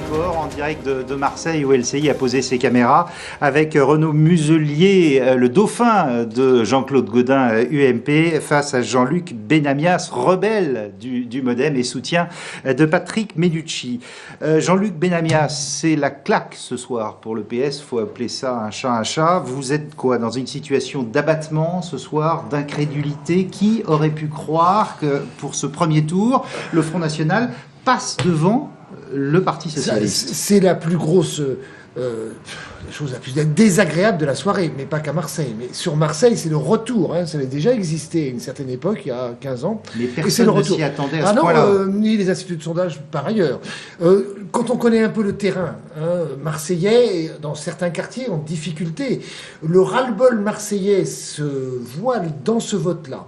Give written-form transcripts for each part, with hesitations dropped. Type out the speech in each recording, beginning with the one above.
bord en direct de Marseille où LCI a posé ses caméras avec Renaud Muselier, le dauphin de Jean-Claude Gaudin UMP, face à Jean-Luc Benamias, rebelle du MoDem et soutien de Patrick Mennucci. Jean-Luc Benamias, c'est la claque ce soir pour le PS, il faut appeler ça un chat un chat. Vous êtes quoi, dans une situation d'abattement ce soir, d'incrédulité? Qui aurait pu croire que pour ce premier tour, le Front National passe devant le Parti Socialiste? C'est la plus grosse chose la plus désagréable de la soirée, mais pas qu'à Marseille. Mais sur Marseille, c'est le retour. Hein, ça avait déjà existé à une certaine époque, il y a 15 ans. Mais personne ne s'y attendait à ce point-là. Ni les instituts de sondage par ailleurs. Quand on connaît un peu le terrain marseillais, dans certains quartiers en difficulté, le ras-le-bol marseillais se voit dans ce vote-là.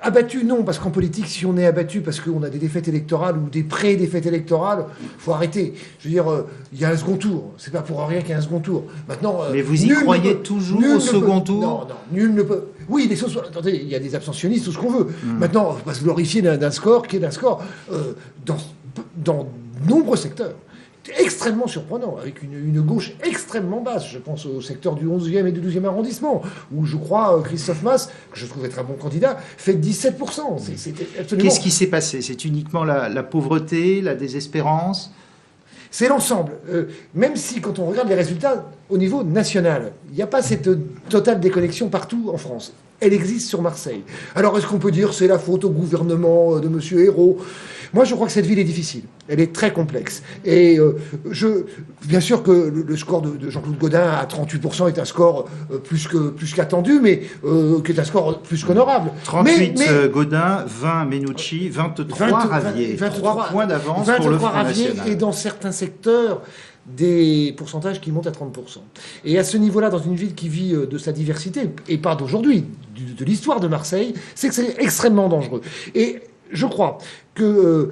Abattu, non, parce qu'en politique, si on est abattu parce qu'on a des défaites électorales ou des pré-défaites électorales, il faut arrêter. Je veux dire, il y a un second tour. C'est pas pour rien qu'il y a un second tour. Maintenant, mais vous y croyez toujours au second tour? Non, nul ne peut. Oui, attendez, il y a des abstentionnistes, tout ce qu'on veut. Maintenant, on va se glorifier d'un score qui est d'un score dans nombreux secteurs. Extrêmement surprenant, avec une gauche extrêmement basse. Je pense au secteur du 11e et du 12e arrondissement, où je crois Christophe Masse, que je trouve être un bon candidat, fait 17%. Absolument... Qu'est-ce qui s'est passé? C'est uniquement la pauvreté, la désespérance? C'est l'ensemble. Même si, quand on regarde les résultats au niveau national, il n'y a pas cette totale déconnexion partout en France. Elle existe sur Marseille. Alors, est-ce qu'on peut dire c'est la faute au gouvernement de M. Ayrault? Moi, je crois que cette ville est difficile. Elle est très complexe. Et bien sûr que le score de Jean-Claude Gaudin à 38% est un score plus qu'attendu, mais qui est un score plus qu'honorable. 38 Gaudin, 20 Mennucci, 23 Ravier. 3 points d'avance pour le Front National. Et dans certains secteurs, des pourcentages qui montent à 30%. Et à ce niveau-là, dans une ville qui vit de sa diversité, et pas d'aujourd'hui, de l'histoire de Marseille, c'est que c'est extrêmement dangereux. Et je crois que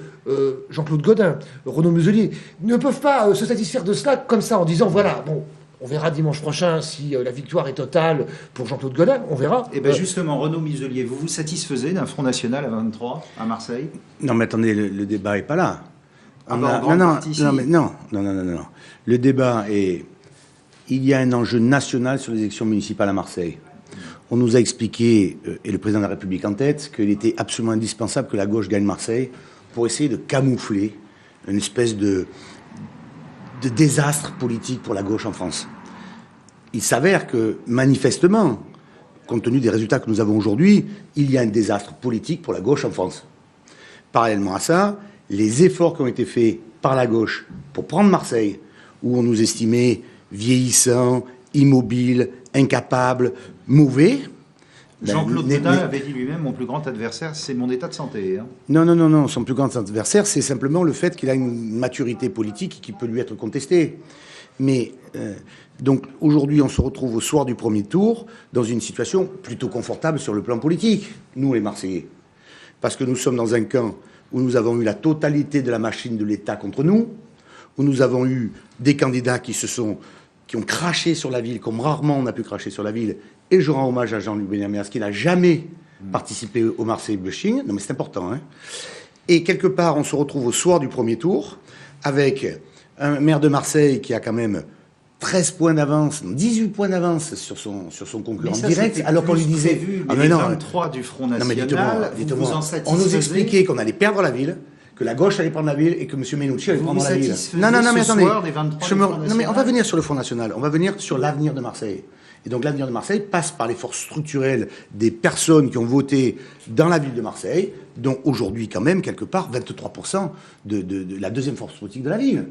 Jean-Claude Gaudin, Renaud Muselier, ne peuvent pas se satisfaire de cela comme ça, en disant, voilà, bon, on verra dimanche prochain si la victoire est totale pour Jean-Claude Gaudin, on verra. Et bien justement, Renaud Muselier, vous vous satisfaisez d'un Front National à 23 à Marseille? Non, mais attendez, le débat n'est pas là. Non. Le débat est... Il y a un enjeu national sur les élections municipales à Marseille. On nous a expliqué, et le président de la République en tête, qu'il était absolument indispensable que la gauche gagne Marseille pour essayer de camoufler une espèce de désastre politique pour la gauche en France. Il s'avère que, manifestement, compte tenu des résultats que nous avons aujourd'hui, il y a un désastre politique pour la gauche en France. Parallèlement à ça, les efforts qui ont été faits par la gauche pour prendre Marseille, où on nous estimait vieillissants, immobiles, incapables, mauvais. Jean-Claude Gaudin avait dit lui-même, mon plus grand adversaire, c'est mon état de santé. Hein. Non. Son plus grand adversaire, c'est simplement le fait qu'il a une maturité politique qui peut lui être contestée. Mais donc aujourd'hui, on se retrouve au soir du premier tour dans une situation plutôt confortable sur le plan politique, nous les Marseillais. Parce que nous sommes dans un camp où nous avons eu la totalité de la machine de l'État contre nous, où nous avons eu des candidats qui ont craché sur la ville, comme rarement on a pu cracher sur la ville. Et je rends hommage à Jean-Luc Benamias, qui n'a jamais participé au Marseille Blushing. Non, mais c'est important. Hein. Et quelque part, on se retrouve au soir du premier tour, avec un maire de Marseille qui a quand même 13 points d'avance, 18 points d'avance sur son concurrent direct, alors qu'on lui disait... Mais 23 du Front National, vous en satisfaisez? On nous expliquait qu'on allait perdre la ville, que la gauche allait prendre la ville et que M. Mennucci allait prendre la ville. Non, mais attendez. On va venir sur le Front National, on va venir sur l'avenir de Marseille. Et donc l'avenir de Marseille passe par les forces structurelles des personnes qui ont voté dans la ville de Marseille, dont aujourd'hui quand même, quelque part, 23% de la deuxième force politique de la ville.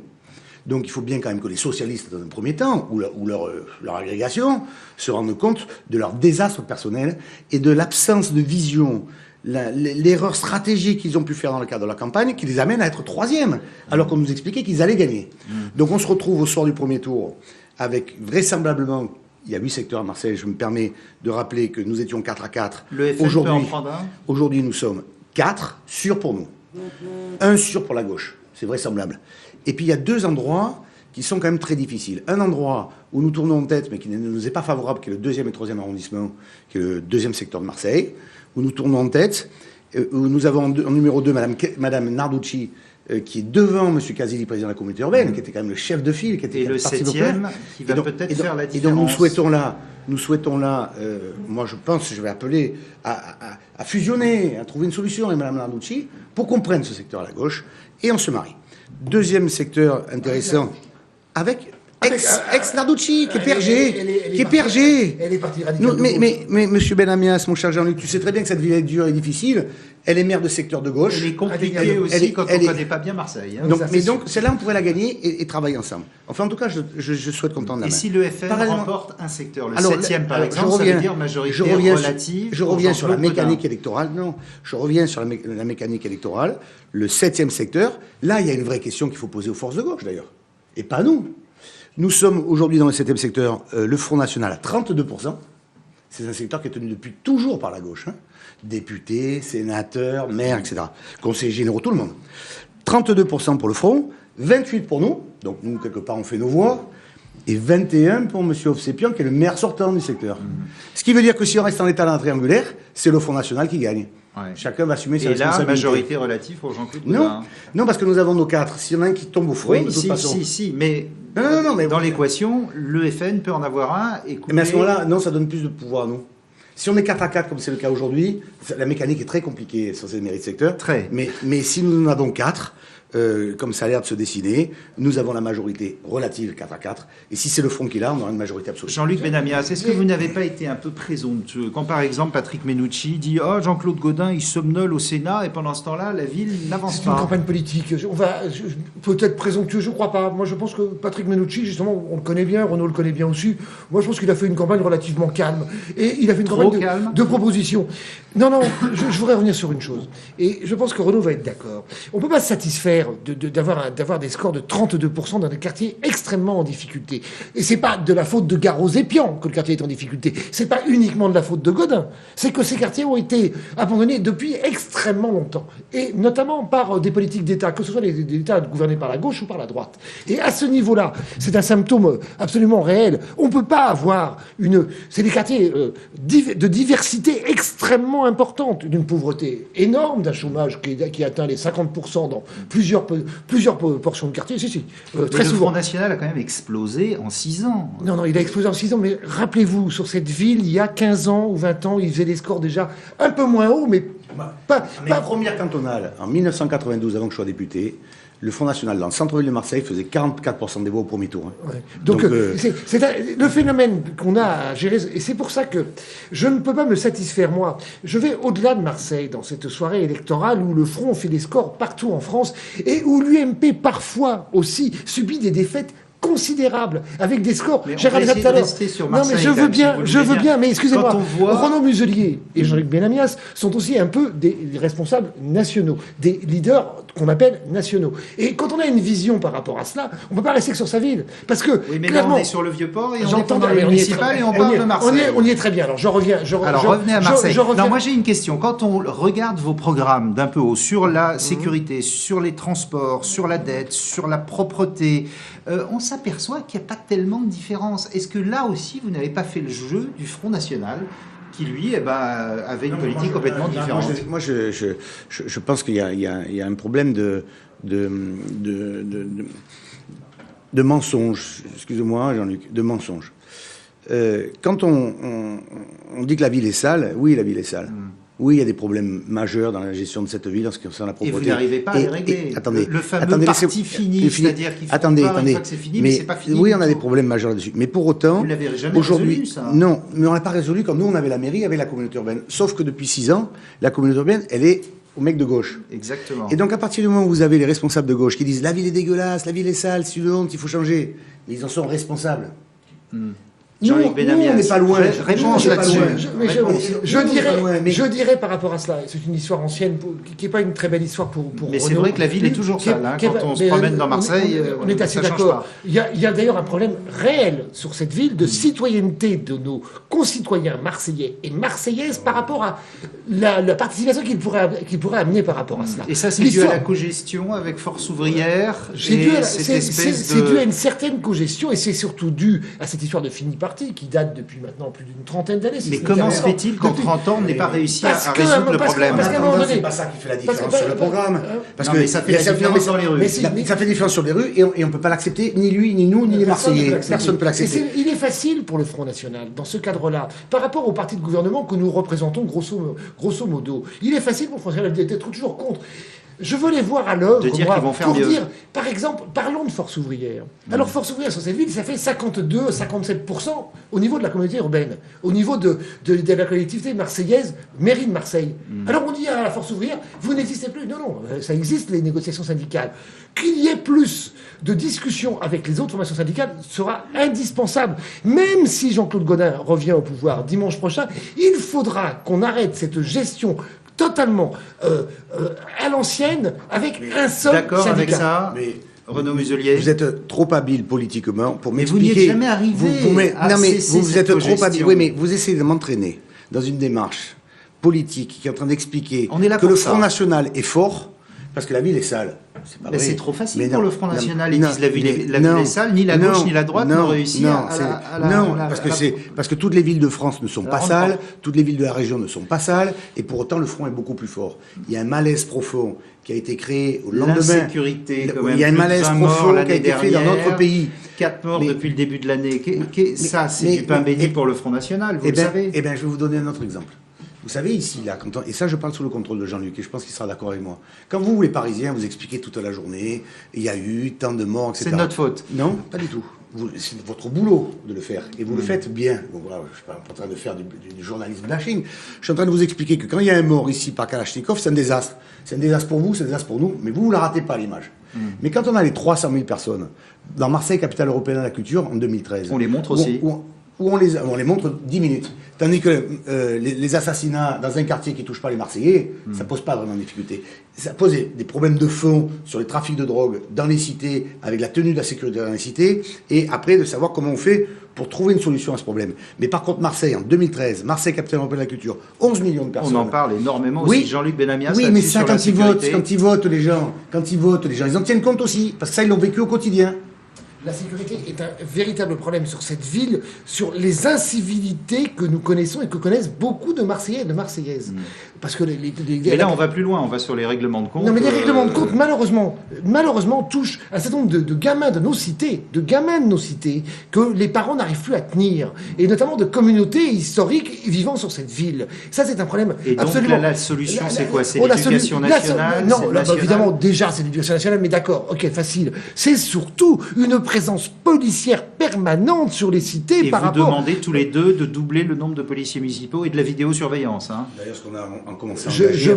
Donc il faut bien quand même que les socialistes, dans un premier temps, ou leur agrégation, se rendent compte de leur désastre personnel et de l'absence de vision, l'erreur stratégique qu'ils ont pu faire dans le cadre de la campagne, qui les amène à être troisième, alors qu'on nous expliquait qu'ils allaient gagner. Donc on se retrouve au soir du premier tour avec vraisemblablement... Il y a 8 secteurs à Marseille. Je me permets de rappeler que nous étions 4 à 4. Le FN peut en prendre un? Aujourd'hui, nous sommes 4 sûrs pour nous. 1 sûr pour la gauche. C'est vraisemblable. Et puis, il y a 2 endroits qui sont quand même très difficiles. Un endroit où nous tournons en tête, mais qui ne nous est pas favorable, qui est le 2e et 3e arrondissement, qui est le 2e secteur de Marseille, où nous tournons en tête, où nous avons en numéro 2 Madame Narducci, qui est devant M. Casilli, président de la communauté urbaine, qui était quand même le chef de file, qui était et le parti 7e, qui va peut-être faire la différence. Et donc nous souhaitons là, moi je pense, je vais appeler à fusionner, à trouver une solution avec Mme Narducci pour qu'on prenne ce secteur à la gauche et on se marie. Deuxième secteur intéressant, avec ex-Narducci, qui est PRG. Elle est partie radicale. Mais monsieur Benamias, mon cher Jean-Luc, tu sais très bien que cette ville est dure et difficile. Elle est maire de secteur de gauche. Elle est compliquée aussi quand on ne connaît pas bien Marseille. Hein. Donc celle-là, on pourrait la gagner et travailler ensemble. Enfin, en tout cas, je souhaite qu'on tende la main. Et si le FN remporte un secteur, le 7e par exemple, ça veut dire majorité relative. Je reviens sur la mécanique électorale. Non, je reviens sur la mécanique électorale. Le 7e secteur, là, il y a une vraie question qu'il faut poser aux forces de gauche, d'ailleurs. Et pas nous. Nous sommes aujourd'hui dans le 7e secteur, le Front National à 32%. C'est un secteur qui est tenu depuis toujours par la gauche. Hein. Députés, sénateurs, maires, etc. Conseillers généraux, tout le monde. 32% pour le Front, 28% pour nous. Donc nous, quelque part, on fait nos voix. Et 21% pour M. Ovsepian, qui est le maire sortant du secteur. Ce qui veut dire que si on reste en état dans la triangulaire, c'est le Front National qui gagne. Ouais. Chacun va assumer ses responsabilités. Et là, majorité relative pour Jean-Claude Gaudin. Non, parce que nous avons nos 4. S'il y en a un qui tombe au front, de toute façon... mais... mais dans l'équation, le FN peut en avoir un et couper... Mais à ce moment-là, non, ça donne plus de pouvoir, non. Si on est 4 à 4, comme c'est le cas aujourd'hui, la mécanique est très compliquée sur ces mairies de secteur. Très. Mais si nous en avons 4... comme ça a l'air de se dessiner, nous avons la majorité relative 4 à 4. Et si c'est le Front qui l'a, on aura une majorité absolue. Jean-Luc Benamias, est-ce que vous n'avez pas été un peu présomptueux quand, par exemple, Patrick Mennucci dit « Oh, Jean-Claude Gaudin, il somnole au Sénat » et pendant ce temps-là, la ville n'avance pas. C'est une campagne politique. Peut-être présomptueux, je ne crois pas. Moi, je pense que Patrick Mennucci, justement, on le connaît bien, Renaud le connaît bien aussi. Moi, je pense qu'il a fait une campagne relativement calme. Et il a fait une campagne de propositions. Non, je voudrais revenir sur une chose. Et je pense que Renaud va être d'accord. On ne peut pas se satisfaire d'avoir des scores de 32% dans des quartiers extrêmement en difficulté. Et c'est pas de la faute de Garros-Épian que le quartier est en difficulté. C'est pas uniquement de la faute de Gaudin. C'est que ces quartiers ont été abandonnés depuis extrêmement longtemps. Et notamment par des politiques d'État, que ce soit des États gouvernés par la gauche ou par la droite. Et à ce niveau-là, c'est un symptôme absolument réel. On peut pas avoir c'est des quartiers de diversité extrêmement importante, d'une pauvreté énorme, d'un chômage qui atteint les 50% dans plusieurs portions de quartier. Très souvent. Le Front National a quand même explosé en 6 ans. Non, il a explosé en 6 ans, mais rappelez-vous, sur cette ville, il y a 15 ans ou 20 ans, il faisait des scores déjà un peu moins hauts, mais pas... Première cantonale, en 1992, avant que je sois député, le Front National, dans le centre-ville de Marseille, faisait 44% des voix au premier tour. Hein. Ouais. Donc c'est le phénomène qu'on a à gérer, et c'est pour ça que je ne peux pas me satisfaire, moi. Je vais au-delà de Marseille, dans cette soirée électorale où le Front fait des scores partout en France, et où l'UMP, parfois aussi, subit des défaites considérable, avec des scores. J'ai regardé tout à l'heure. Non, mais je veux bien, mais excusez-moi. Renaud Muselier et Jean-Luc Benamias sont aussi un peu des responsables nationaux, des leaders qu'on appelle nationaux. Et quand on a une vision par rapport à cela, on ne peut pas rester que sur sa ville. Parce que, oui, mais clairement, là, on est sur le Vieux-Port et on est dans le municipal et on parle de Marseille. On y est très bien. Alors, je reviens. Alors, revenez à Marseille. Non, moi, j'ai une question. Quand on regarde vos programmes d'un peu haut sur la sécurité, sur les transports, sur la dette, sur la propreté, on s'aperçoit qu'il n'y a pas tellement de différence. Est-ce que là aussi, vous n'avez pas fait le jeu du Front National qui, lui, avait une politique complètement différente? Moi, je pense qu'il y a un problème de mensonge. Excusez-moi, Jean-Luc, de mensonge. Quand on dit que la ville est sale, oui, la ville est sale. Oui, il y a des problèmes majeurs dans la gestion de cette ville en ce qui concerne la propreté. Et vous n'arrivez pas à les régler. Le fameux parti fini, c'est-à-dire qu'il faut pas, une fois que c'est fini, mais c'est pas fini. Oui, on a des problèmes majeurs là-dessus. Mais pour autant, vous l'avez jamais résolu, ça? Non, mais on l'a pas résolu comme nous, on avait la mairie, avec la communauté urbaine. Sauf que depuis 6 ans, la communauté urbaine, elle est au mec de gauche. Exactement. Et donc, à partir du moment où vous avez les responsables de gauche qui disent « la ville est dégueulasse, la ville est sale, c'est une honte, il faut changer », mais ils en sont responsables. Jean-Luc Benamias, on n'est pas loin. Réponse là-dessus. Je dirais par rapport à cela, c'est une histoire ancienne qui n'est pas une très belle histoire pour mais c'est vrai que la ville est toujours sale. Quand on se promène dans Marseille, on est assez d'accord. Il y a d'ailleurs un problème réel sur cette ville de citoyenneté de nos concitoyens marseillais et marseillaises par rapport à la participation qu'ils pourraient amener par rapport à cela. Et ça, c'est dû à la cogestion avec Force ouvrière. C'est dû à une certaine cogestion et c'est surtout dû à cette histoire de fini par parti qui date depuis maintenant plus d'une trentaine d'années. Mais comment se fait-il qu'en 30 ans, on n'ait pas réussi à résoudre le problème? Parce qu'à un moment donné, c'est pas ça qui fait la différence sur le programme. Parce non, que mais ça fait la différence dans les rues. Ça fait la différence sur les rues et on ne peut pas l'accepter, ni lui, ni nous, ni les Marseillais. Personne ne peut l'accepter. Il est facile pour le Front National, dans ce cadre-là, par rapport au parti de gouvernement que nous représentons grosso modo. Il est facile pour le Front National d'être toujours contre. Je veux les voir à l'œuvre, pour dire, par exemple, parlons de Force Ouvrière. Alors, Force Ouvrière sur cette ville, ça fait 52-57% au niveau de la communauté urbaine, au niveau de la collectivité marseillaise, mairie de Marseille. Alors, on dit à la Force Ouvrière, vous n'existez plus. Non, non, ça existe, les négociations syndicales. Qu'il y ait plus de discussions avec les autres formations syndicales sera indispensable. Même si Jean-Claude Gaudin revient au pouvoir dimanche prochain, il faudra qu'on arrête cette gestion totalement à l'ancienne avec un seul syndicat. D'accord avec ça, mais Renaud Muselier. Vous êtes trop habile politiquement pour m'expliquer. Vous n'y êtes jamais arrivé à vous êtes trop habile. Oui, mais vous essayez de m'entraîner dans une démarche politique qui est en train d'expliquer que le Front National est fort parce que la ville est sale. Mais c'est trop facile pour le Front National. Ils disent la ville est sale, ni la gauche ni la droite n'ont réussi parce que toutes les villes de France ne sont pas sales, toutes les villes de la région ne sont pas sales, et pour autant le Front est beaucoup plus fort. Il y a un malaise profond qui a été créé au lendemain. L'insécurité, quand même. Il y a un malaise profond qui a été fait dans notre pays. 4 morts depuis le début de l'année. Ça, c'est du pain béni pour le Front National, vous le savez. Eh bien, je vais vous donner un autre exemple. Vous savez, ici, là, et ça, je parle sous le contrôle de Jean-Luc, et je pense qu'il sera d'accord avec moi. Quand vous, les Parisiens, vous expliquez toute la journée, il y a eu tant de morts, etc. C'est notre faute. Non, pas du tout. C'est votre boulot de le faire, et vous le faites bien. Donc voilà, je ne suis pas en train de faire du journalisme bashing. Je suis en train de vous expliquer que quand il y a un mort ici par Kalachnikov, c'est un désastre. C'est un désastre pour vous, c'est un désastre pour nous, mais vous ne la ratez pas, l'image. Mais quand on a les 300 000 personnes dans Marseille, capitale européenne de la culture, en 2013... On les montre aussi. Où on les montre 10 minutes. Tandis que les assassinats dans un quartier qui ne touche pas les Marseillais, ça ne pose pas vraiment de difficulté. Ça pose des problèmes de fond sur les trafics de drogue dans les cités, avec la tenue de la sécurité dans les cités, et après de savoir comment on fait pour trouver une solution à ce problème. Mais par contre, Marseille, en 2013, Marseille, capitale européenne de la culture, 11 millions de personnes. On en parle énormément aussi. Jean-Luc Benamias. Oui, mais ça, quand ils votent, les gens, ils en tiennent compte aussi, parce que ça, ils l'ont vécu au quotidien. La sécurité est un véritable problème sur cette ville, sur les incivilités que nous connaissons et que connaissent beaucoup de Marseillais et de Marseillaises. Parce que mais là, on va plus loin, on va sur les règlements de compte. Non, mais les règlements de compte, malheureusement, touchent un certain nombre de gamins de nos cités, que les parents n'arrivent plus à tenir. Et notamment de communautés historiques vivant sur cette ville. Ça, c'est un problème et absolument... donc, la solution, c'est quoi? C'est l'éducation nationale? Non, évidemment, déjà, c'est l'éducation nationale, mais d'accord, ok, facile. C'est surtout une présence policière permanente sur les cités par rapport... Et vous demandez tous les deux de doubler le nombre de policiers municipaux et de la vidéosurveillance. Hein. D'ailleurs, ce qu'on a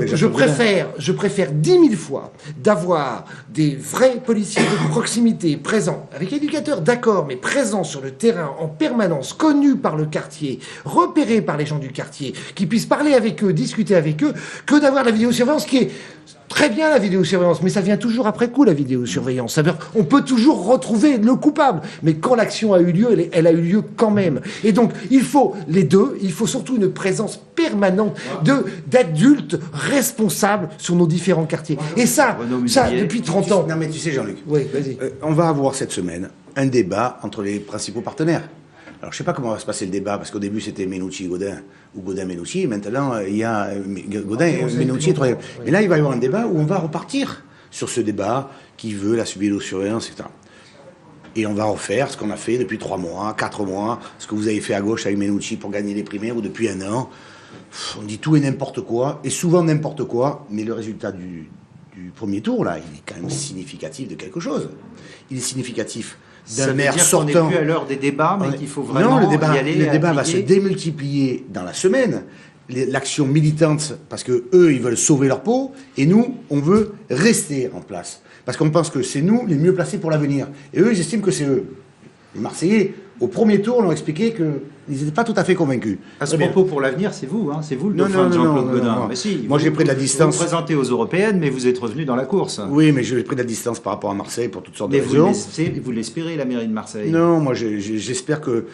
je préfère 10 000 fois d'avoir des vrais policiers de proximité présents, avec éducateurs, d'accord, mais présents sur le terrain en permanence, connus par le quartier, repérés par les gens du quartier, qui puissent parler avec eux, discuter avec eux, que d'avoir la vidéosurveillance qui est... Très bien la vidéosurveillance, mais ça vient toujours après coup, la vidéosurveillance. C'est-à-dire, on peut toujours retrouver le coupable, mais quand l'action a eu lieu, elle a eu lieu quand même. Et donc, il faut les deux, il faut surtout une présence permanente d'adultes responsables sur nos différents quartiers. Et ça depuis 30 ans. Non mais tu sais, Jean-Luc, oui, vas-y. On va avoir cette semaine un débat entre les principaux partenaires. Alors, je ne sais pas comment va se passer le débat, parce qu'au début, c'était Menucci-Gaudin, ou Gaudin-Menucci, et maintenant, il y a Gaudin et Menucci. Mais là, il va y avoir un débat où on va repartir sur ce débat qui veut la vidéosurveillance, etc. Et on va refaire ce qu'on a fait depuis 3 mois, 4 mois, ce que vous avez fait à gauche avec Menucci pour gagner les primaires, ou depuis 1 an. On dit tout et n'importe quoi, et souvent n'importe quoi, mais le résultat du premier tour, là, il est quand même significatif de quelque chose. Il est significatif d'un maire sortant. Ça veut dire qu'on n'est plus à l'heure des débats, mais qu'il faut vraiment y aller. Le débat va se démultiplier dans la semaine. L'action militante, parce que eux, ils veulent sauver leur peau, et nous, on veut rester en place. Parce qu'on pense que c'est nous les mieux placés pour l'avenir. Et eux, ils estiment que c'est eux. Les Marseillais, au premier tour, leur expliqué qu'ils n'étaient pas tout à fait convaincus. À ce propos, pour l'avenir, c'est vous, hein, c'est vous le dauphin de Jean-Claude Gaudin. Mais si, moi, j'ai pris de la distance. Vous vous présentez aux européennes, mais vous êtes revenu dans la course. Oui, mais j'ai pris de la distance par rapport à Marseille pour toutes sortes de raisons. Vous l'espérez, la mairie de Marseille? Non, moi, j'espère que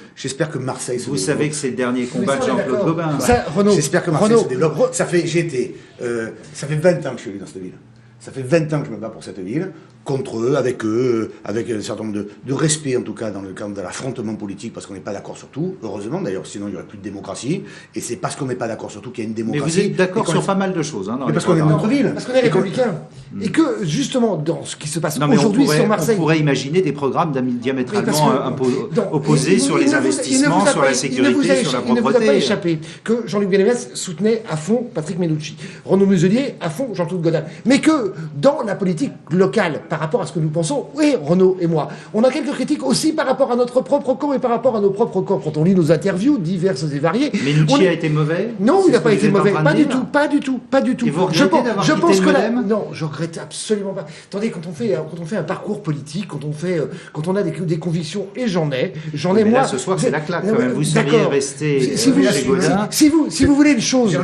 Marseille se développe. Vous savez que c'est le dernier combat de Jean-Claude Gaudin. J'espère que Marseille se développe. Ça fait 20 ans que je suis allé dans cette ville. Ça fait 20 ans que je me bats pour cette ville. contre eux, avec un certain nombre de respect, en tout cas, dans le cadre de l'affrontement politique, parce qu'on n'est pas d'accord sur tout, heureusement d'ailleurs, sinon il n'y aurait plus de démocratie, et c'est parce qu'on n'est pas d'accord sur tout qu'il y a une démocratie. Mais vous êtes d'accord sur pas mal de choses. Hein, mais parce qu'on est centre-ville. Parce qu'on est républicain. Et que, justement, dans ce qui se passe aujourd'hui sur Marseille... On pourrait imaginer des programmes diamétralement opposés sur les investissements, sur la sécurité, sur la propreté. Il ne vous a pas échappé que Jean-Luc Benamias soutenait à fond Patrick Mennucci, Renaud Muselier à fond Jean-Claude Gaudin. Mais que, dans la politique locale, par rapport à ce que nous pensons, oui, Renaud et moi, on a quelques critiques aussi par rapport à notre propre camp et par rapport à nos propres camps. Quand on lit nos interviews diverses et variées... Mennucci a été mauvais? Non, il n'a pas été mauvais. Pas du tout, pas du tout, pas du tout. Et vous regrettez d'avoir quitté le Modem? Non, je regrette absolument pas. Attendez, quand on fait un parcours politique, quand on a des convictions, et j'en ai mais moi... Là, ce soir, c'est la claque quand même. Vous seriez resté chez Gaudin. Si vous voulez une chose,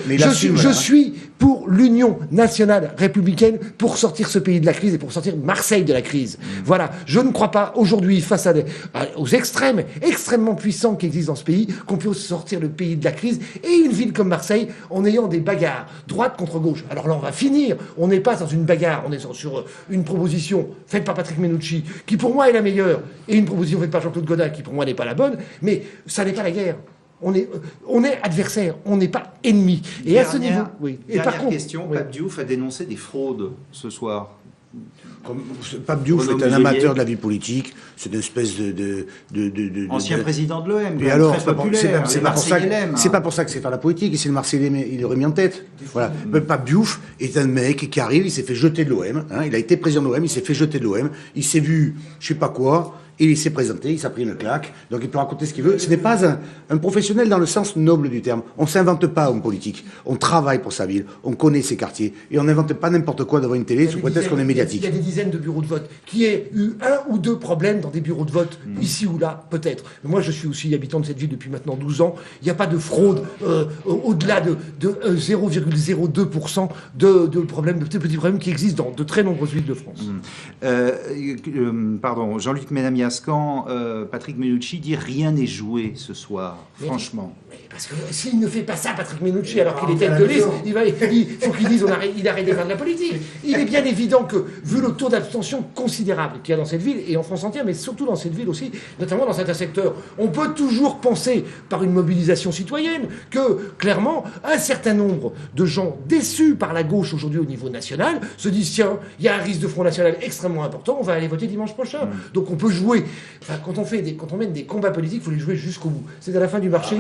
je suis pour l'union nationale républicaine pour sortir ce pays de la crise et pour sortir Marseille de la crise. Voilà. Je ne crois pas aujourd'hui, face aux extrêmes, extrêmement puissants qui existent dans ce pays, qu'on puisse sortir le pays de la crise et une ville comme Marseille en ayant des bagarres, droite contre gauche. Alors là, on va finir. On n'est pas dans une bagarre, on est sur une proposition faite par Patrick Mennucci, qui pour moi est la meilleure, et une proposition faite par Jean-Claude Gaudin, qui pour moi n'est pas la bonne, mais ça n'est pas la guerre. On est adversaire, on n'est pas ennemi. Et à ce niveau, oui. Et par contre, question, Pape Diouf a dénoncé des fraudes ce soir. Pape Diouf est un amateur de la vie politique, c'est une espèce ancien président de l'OM, et alors, très populaire. C'est pas pour ça que c'est faire la politique, et c'est le Marseillais, il l'aurait mis en tête. Voilà. Pape Diouf est un mec qui arrive, il s'est fait jeter de l'OM, hein, il a été président de l'OM, il s'est fait jeter de l'OM, il s'est vu, je sais pas quoi, et il s'est présenté, il s'est pris une claque, donc il peut raconter ce qu'il veut. Ce n'est pas un professionnel dans le sens noble du terme. On ne s'invente pas en politique. On travaille pour sa ville, on connaît ses quartiers, et on n'invente pas n'importe quoi devant une télé sous prétexte qu'on est médiatique. Il y a des dizaines de bureaux de vote. Qui ait eu un ou deux problèmes dans des bureaux de vote, ici ou là, peut-être. Mais moi, je suis aussi habitant de cette ville depuis maintenant 12 ans. Il n'y a pas de fraude au-delà de 0,02% de problèmes, de petits problèmes qui existent dans de très nombreuses villes de France. Pardon, Jean-Luc Benamias, quand Patrick Mennucci dit rien n'est joué ce soir, franchement. Mais parce que s'il ne fait pas ça, Patrick Mennucci, alors qu'il est tête de liste, il faut qu'il dise il arrête de faire de la politique. Il est bien évident que, vu le taux d'abstention considérable qu'il y a dans cette ville, et en France entière, mais surtout dans cette ville aussi, notamment dans certains secteurs, on peut toujours penser, par une mobilisation citoyenne, que, clairement, un certain nombre de gens déçus par la gauche aujourd'hui au niveau national se disent, tiens, il y a un risque de Front National extrêmement important, on va aller voter dimanche prochain. Donc on peut jouer. Enfin, quand on mène des combats politiques, il faut les jouer jusqu'au bout. C'est à la fin du marché.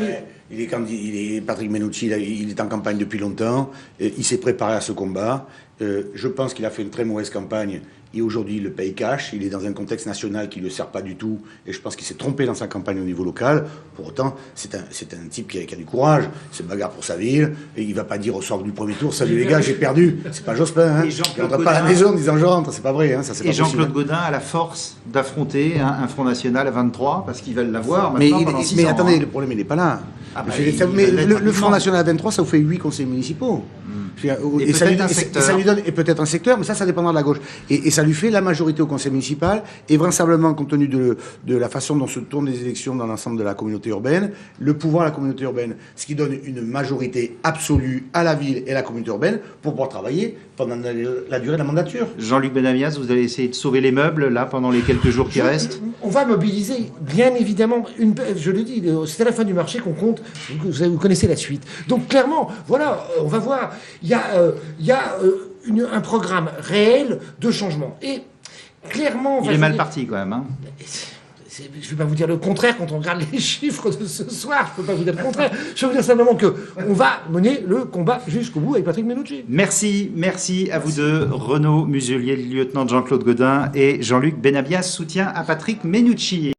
Patrick Mennucci, il est en campagne depuis longtemps. Il s'est préparé à ce combat. Je pense qu'il a fait une très mauvaise campagne. Et aujourd'hui, il le paye cash. Il est dans un contexte national qui ne le sert pas du tout. Et je pense qu'il s'est trompé dans sa campagne au niveau local. Pour autant, c'est un type qui a du courage. Il se bagarre pour sa ville. Et il ne va pas dire au soir du premier tour, salut les gars, j'ai perdu. C'est pas Jospin. Hein. Il ne rentre pas à la maison en disant je rentre. C'est pas vrai. Hein. Ça, c'est et Jean-Claude hein. Gaudin a la force d'affronter un Front National à 23 parce qu'ils veulent l'avoir maintenant pendant 6 ans. Mais attendez, le problème, il n'est pas là. Le Front National à 23, ça vous fait 8 conseils municipaux. Et ça lui donne peut-être un secteur, mais ça dépendra de la gauche. Et ça lui fait la majorité au conseil municipal, et vraisemblablement, compte tenu de la façon dont se tournent les élections dans l'ensemble de la communauté urbaine, le pouvoir à la communauté urbaine, ce qui donne une majorité absolue à la ville et à la communauté urbaine pour pouvoir travailler pendant la durée de la mandature. Jean-Luc Benamias, vous allez essayer de sauver les meubles, là, pendant les quelques jours qui restent? On va mobiliser, bien évidemment, je le dis, c'est à la fin du marché qu'on compte, vous connaissez la suite. Donc clairement, voilà, on va voir, il y a un programme réel de changement. Et clairement... Il est mal parti quand même, hein. Je ne vais pas vous dire le contraire quand on regarde les chiffres de ce soir. Je ne peux pas vous dire le contraire. Je vais vous dire simplement qu'on va mener le combat jusqu'au bout avec Patrick Mennucci. Merci à vous deux. Renaud Muselier, lieutenant de Jean-Claude Gaudin, et Jean-Luc Benamias, soutien à Patrick Mennucci.